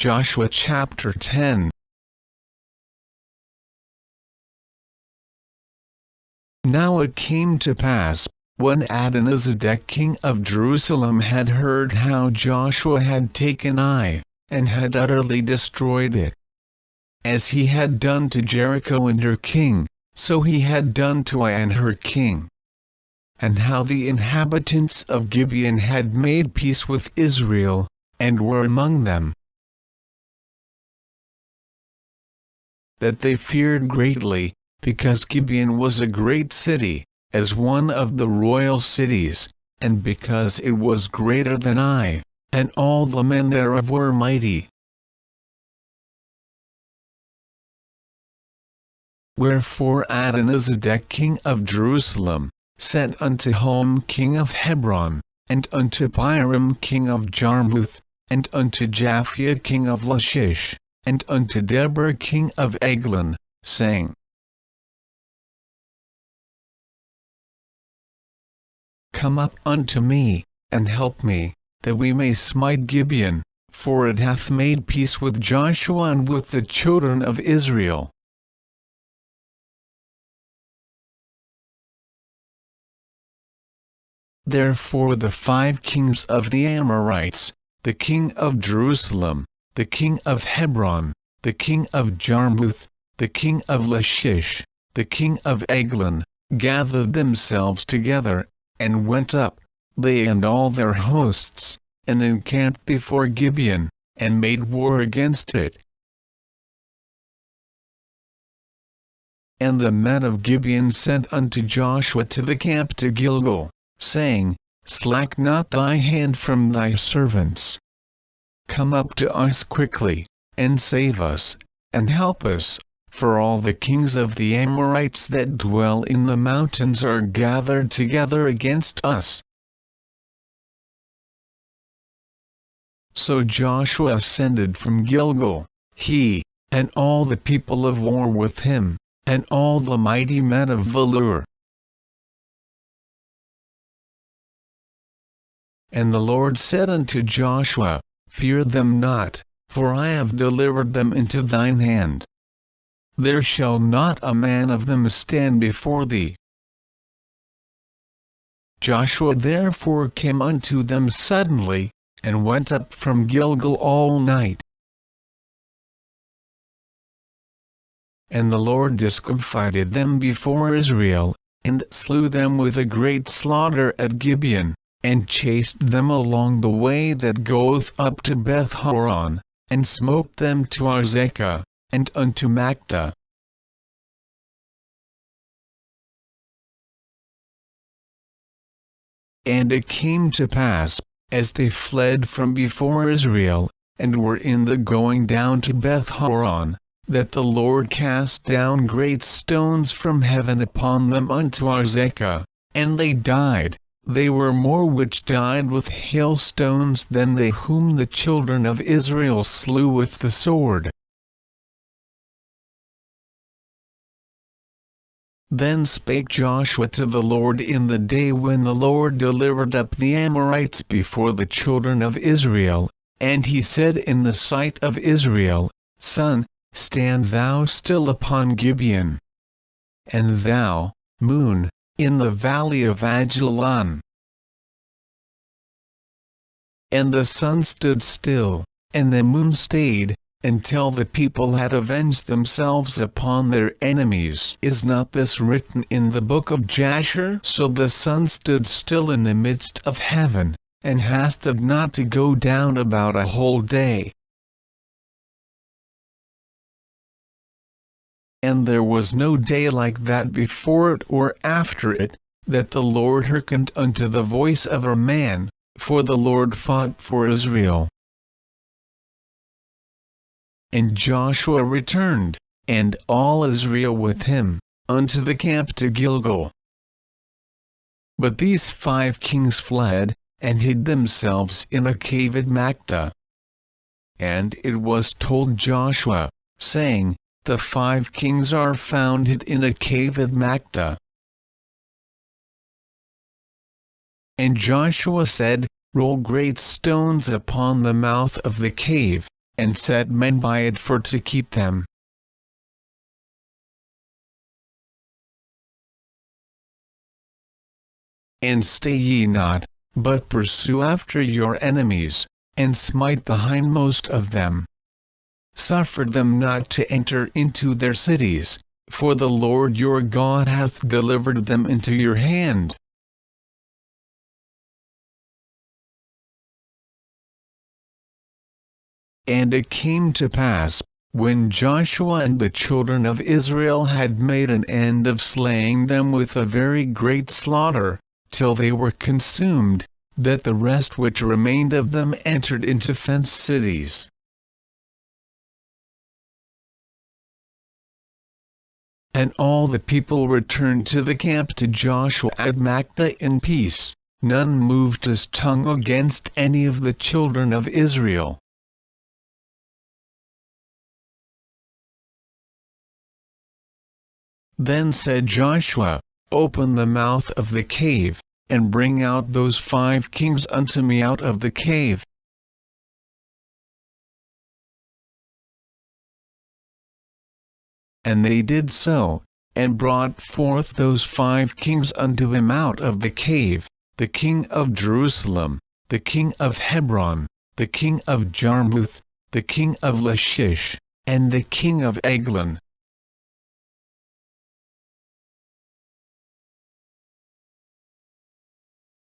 Joshua chapter 10. Now it came to pass, when Adonizedek king of Jerusalem had heard how Joshua had taken Ai, and had utterly destroyed it, as he had done to Jericho and her king, so he had done to Ai and her king, and how the inhabitants of Gibeon had made peace with Israel, and were among them, that they feared greatly, because Gibeon was a great city, as one of the royal cities, and because it was greater than Ai, and all the men thereof were mighty. Wherefore Adonizedek king of Jerusalem sent unto Helm king of Hebron, and unto Piram king of Jarmuth, and unto Japhia king of Lachish, and unto Deborah king of Eglon, saying, Come up unto me, and help me, that we may smite Gibeon, for it hath made peace with Joshua and with the children of Israel. Therefore the 5 kings of the Amorites, the king of Jerusalem, the king of Hebron, the king of Jarmuth, the king of Lachish, the king of Eglon, gathered themselves together, and went up, they and all their hosts, and encamped before Gibeon, and made war against it. And the men of Gibeon sent unto Joshua to the camp to Gilgal, saying, Slack not thy hand from thy servants. Come up to us quickly, and save us, and help us, for all the kings of the Amorites that dwell in the mountains are gathered together against us. So Joshua ascended from Gilgal, he, and all the people of war with him, and all the mighty men of valor. And the Lord said unto Joshua, Fear them not, for I have delivered them into thine hand. There shall not a man of them stand before thee. Joshua therefore came unto them suddenly, and went up from Gilgal all night. And the Lord discomfited them before Israel, and slew them with a great slaughter at Gibeon, and chased them along the way that goeth up to Beth-horon, and smote them to Azekah, and unto Makta. And it came to pass, as they fled from before Israel, and were in the going down to Beth-horon, that the Lord cast down great stones from heaven upon them unto Azekah, and they died. They were more which died with hailstones than they whom the children of Israel slew with the sword. Then spake Joshua to the Lord in the day when the Lord delivered up the Amorites before the children of Israel, and he said in the sight of Israel, Sun, stand thou still upon Gibeon. And thou, moon, in the valley of Ajalon. And the sun stood still, and the moon stayed, until the people had avenged themselves upon their enemies. Is not this written in the book of Jasher? So the sun stood still in the midst of heaven, and hasted not to go down about a whole day. And there was no day like that before it or after it, that the Lord hearkened unto the voice of a man, for the Lord fought for Israel. And Joshua returned, and all Israel with him, unto the camp to Gilgal. But these 5 kings fled, and hid themselves in a cave at Makta. And it was told Joshua, saying, The 5 kings are found hid in a cave at Makta. And Joshua said, Roll great stones upon the mouth of the cave, and set men by it for to keep them. And stay ye not, but pursue after your enemies, and smite the hindmost of them. Suffer them not to enter into their cities, for the Lord your God hath delivered them into your hand. And it came to pass, when Joshua and the children of Israel had made an end of slaying them with a very great slaughter, till they were consumed, that the rest which remained of them entered into fenced cities. And all the people returned to the camp to Joshua at Makkedah in peace, none moved his tongue against any of the children of Israel. Then said Joshua, Open the mouth of the cave, and bring out those 5 kings unto me out of the cave. And they did so, and brought forth those 5 kings unto him out of the cave, the king of Jerusalem, the king of Hebron, the king of Jarmuth, the king of Lachish, and the king of Eglon.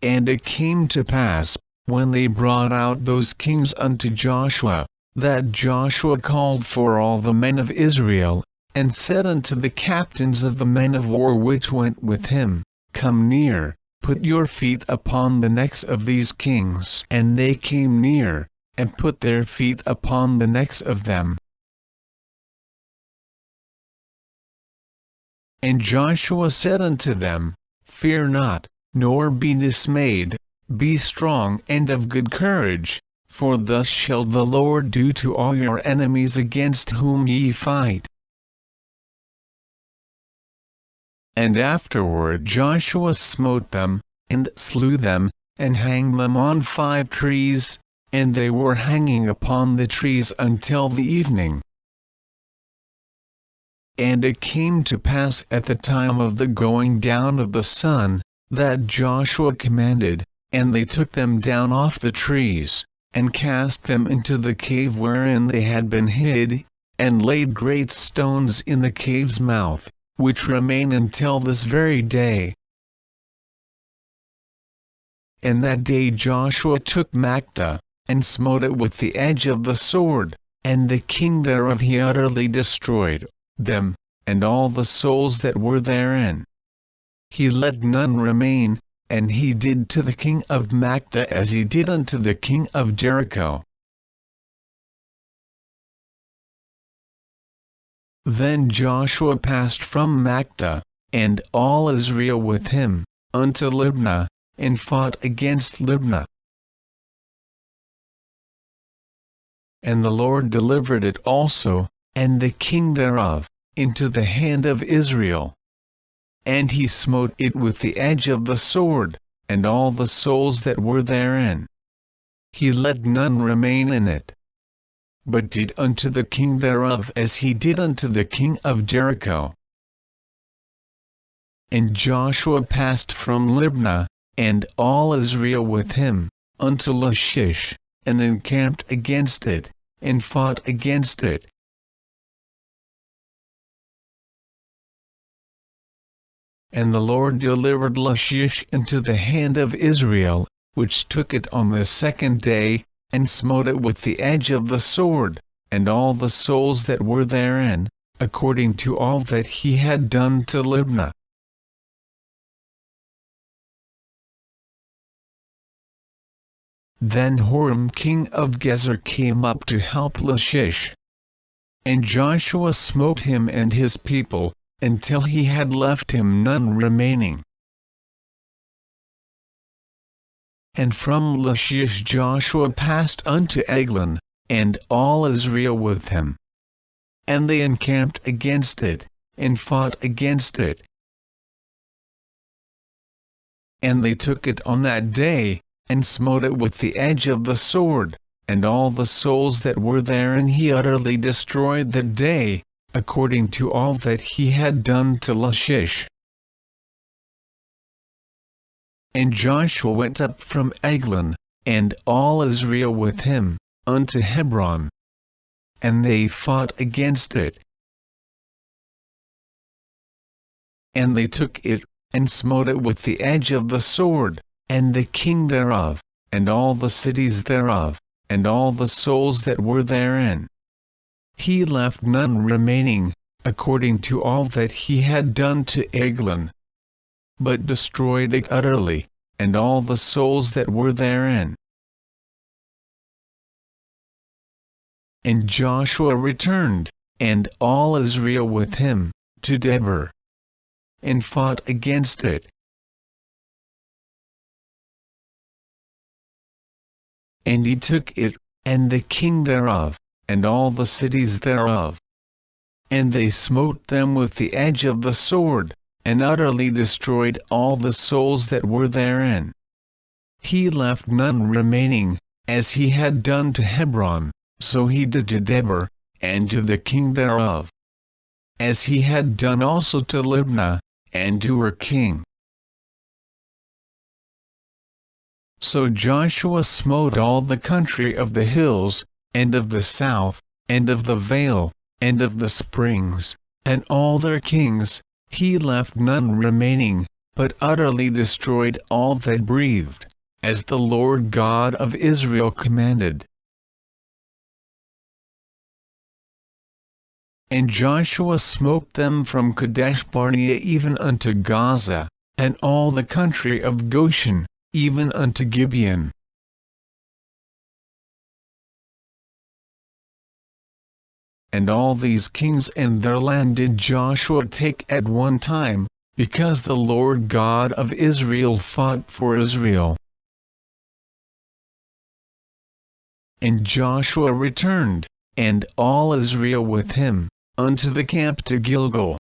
And it came to pass, when they brought out those kings unto Joshua, that Joshua called for all the men of Israel, and said unto the captains of the men of war which went with him, Come near, put your feet upon the necks of these kings. And they came near, and put their feet upon the necks of them. And Joshua said unto them, Fear not, nor be dismayed, be strong and of good courage, for thus shall the Lord do to all your enemies against whom ye fight. And afterward Joshua smote them, and slew them, and hanged them on 5 trees, and they were hanging upon the trees until the evening. And it came to pass at the time of the going down of the sun, that Joshua commanded, and they took them down off the trees, and cast them into the cave wherein they had been hid, and laid great stones in the cave's mouth, which remain until this very day. And that day Joshua took Makkedah, and smote it with the edge of the sword, and the king thereof he utterly destroyed, them, and all the souls that were therein. He let none remain, and he did to the king of Makkedah as he did unto the king of Jericho. Then Joshua passed from Makkedah, and all Israel with him, unto Libnah, and fought against Libnah. And the Lord delivered it also, and the king thereof, into the hand of Israel. And he smote it with the edge of the sword, and all the souls that were therein. He let none remain in it, but did unto the king thereof as he did unto the king of Jericho. And Joshua passed from Libnah, and all Israel with him, unto Lachish, and encamped against it, and fought against it. And the Lord delivered Lachish into the hand of Israel, which took it on the 2nd day, and smote it with the edge of the sword, and all the souls that were therein, according to all that he had done to Libnah. Then Horam king of Gezer came up to help Lachish. And Joshua smote him and his people, until he had left him none remaining. And from Lachish Joshua passed unto Eglon, and all Israel with him. And they encamped against it, and fought against it. And they took it on that day, and smote it with the edge of the sword, and all the souls that were therein he utterly destroyed that day, according to all that he had done to Lachish. And Joshua went up from Eglon, and all Israel with him, unto Hebron. And they fought against it. And they took it, and smote it with the edge of the sword, and the king thereof, and all the cities thereof, and all the souls that were therein. He left none remaining, according to all that he had done to Eglon, but destroyed it utterly, and all the souls that were therein. And Joshua returned, and all Israel with him, to Debir, and fought against it. And he took it, and the king thereof, and all the cities thereof. And they smote them with the edge of the sword, and utterly destroyed all the souls that were therein. He left none remaining, as he had done to Hebron, so he did to Debir, and to the king thereof. As he had done also to Libnah, and to her king. So Joshua smote all the country of the hills, and of the south, and of the vale, and of the springs, and all their kings. He left none remaining, but utterly destroyed all that breathed, as the Lord God of Israel commanded. And Joshua smote them from Kadesh Barnea even unto Gaza, and all the country of Goshen, even unto Gibeon. And all these kings and their land did Joshua take at one time, because the Lord God of Israel fought for Israel. And Joshua returned, and all Israel with him, unto the camp to Gilgal.